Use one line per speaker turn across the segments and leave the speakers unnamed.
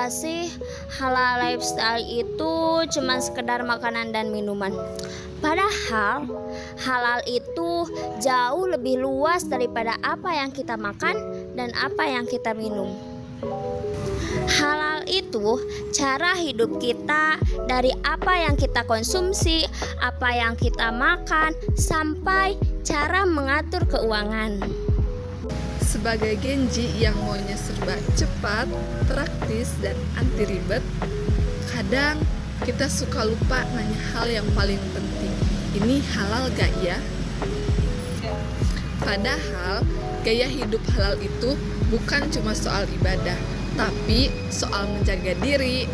nggak sih halal lifestyle itu cuma sekedar makanan dan minuman? Padahal halal itu jauh lebih luas daripada apa yang kita makan dan apa yang kita minum. Halal itu cara hidup kita, dari apa yang kita konsumsi, apa yang kita makan, sampai cara mengatur keuangan.
Sebagai Genji yang maunya serba cepat, praktis, dan anti ribet, kadang kita suka lupa nanya hal yang paling penting. Ini halal gak ya? Padahal gaya hidup halal itu bukan cuma soal ibadah, tapi soal menjaga diri,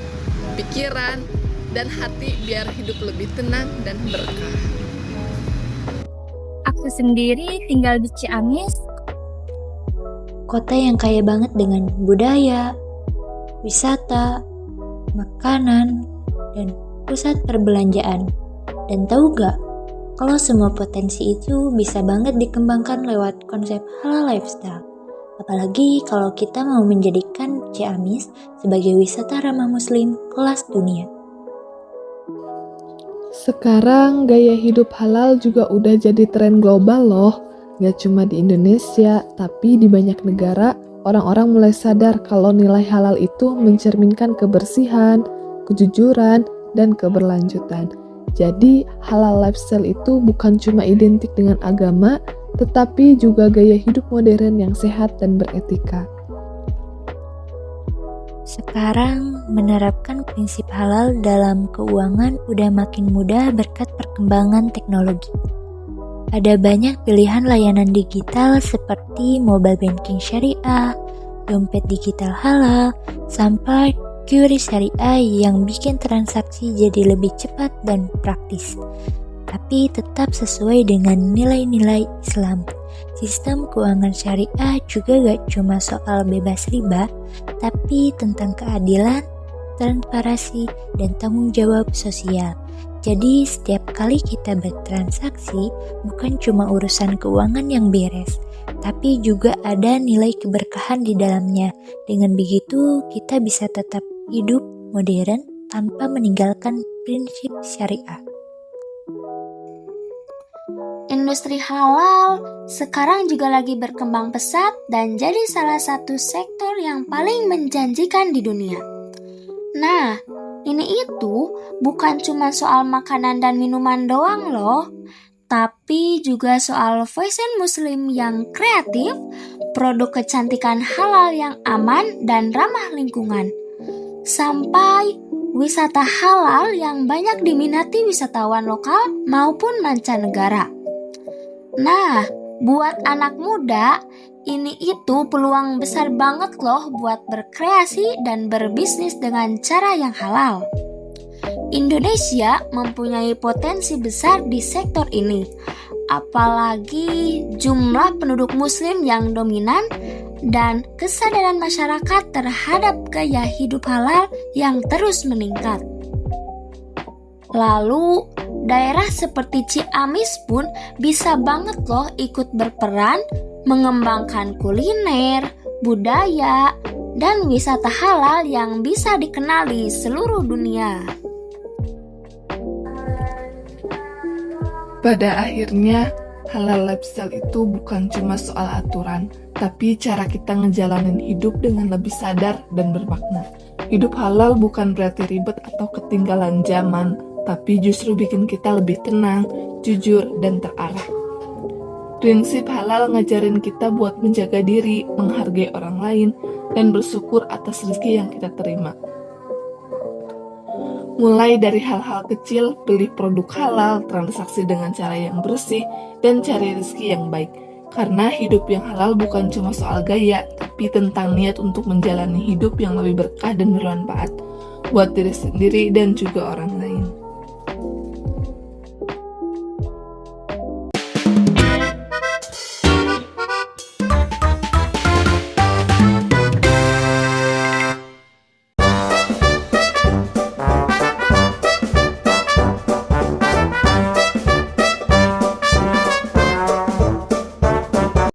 pikiran, dan hati biar hidup lebih tenang dan berkah.
Aku sendiri tinggal di Ciamis,
kota yang kaya banget dengan budaya, wisata, makanan, dan pusat perbelanjaan. Dan tahu gak, kalau semua potensi itu bisa banget dikembangkan lewat konsep halal lifestyle. Apalagi kalau kita mau menjadikan Ciamis sebagai wisata ramah muslim kelas dunia.
Sekarang gaya hidup halal juga udah jadi tren global loh. Gak cuma di Indonesia, tapi di banyak negara, orang-orang mulai sadar kalau nilai halal itu mencerminkan kebersihan, kejujuran, dan keberlanjutan. Jadi, halal lifestyle itu bukan cuma identik dengan agama, tetapi juga gaya hidup modern yang sehat dan beretika.
Sekarang, menerapkan prinsip halal dalam keuangan udah makin mudah berkat perkembangan teknologi. Ada banyak pilihan layanan digital seperti mobile banking syariah, dompet digital halal, sampai QRIS syariah yang bikin transaksi jadi lebih cepat dan praktis. Tapi tetap sesuai dengan nilai-nilai Islam. Sistem keuangan syariah juga gak cuma soal bebas riba, tapi tentang keadilan, transparansi, dan tanggung jawab sosial. Jadi setiap kali kita bertransaksi, bukan cuma urusan keuangan yang beres, tapi juga ada nilai keberkahan di dalamnya. Dengan begitu, kita bisa tetap hidup modern tanpa meninggalkan prinsip syariah.
Industri halal sekarang juga lagi berkembang pesat dan jadi salah satu sektor yang paling menjanjikan di dunia. Nah, ini itu bukan cuma soal makanan dan minuman doang loh, tapi juga soal fashion muslim yang kreatif, produk kecantikan halal yang aman dan ramah lingkungan, sampai wisata halal yang banyak diminati wisatawan lokal maupun mancanegara. Nah, buat anak muda, ini itu peluang besar banget loh buat berkreasi dan berbisnis dengan cara yang halal. Indonesia mempunyai potensi besar di sektor ini, apalagi jumlah penduduk muslim yang dominan dan kesadaran masyarakat terhadap gaya hidup halal yang terus meningkat. Lalu, daerah seperti Ciamis pun bisa banget loh ikut berperan mengembangkan kuliner, budaya, dan wisata halal yang bisa dikenal di seluruh dunia.
Pada akhirnya, halal lifestyle itu bukan cuma soal aturan, tapi cara kita ngejalanin hidup dengan lebih sadar dan bermakna. Hidup halal bukan berarti ribet atau ketinggalan zaman, tapi justru bikin kita lebih tenang, jujur, dan terarah. Prinsip halal ngajarin kita buat menjaga diri, menghargai orang lain, dan bersyukur atas rezeki yang kita terima. Mulai dari hal-hal kecil, beli produk halal, transaksi dengan cara yang bersih, dan cari rezeki yang baik. Karena hidup yang halal bukan cuma soal gaya, tapi tentang niat untuk menjalani hidup yang lebih berkah dan bermanfaat buat diri sendiri dan juga orang lain.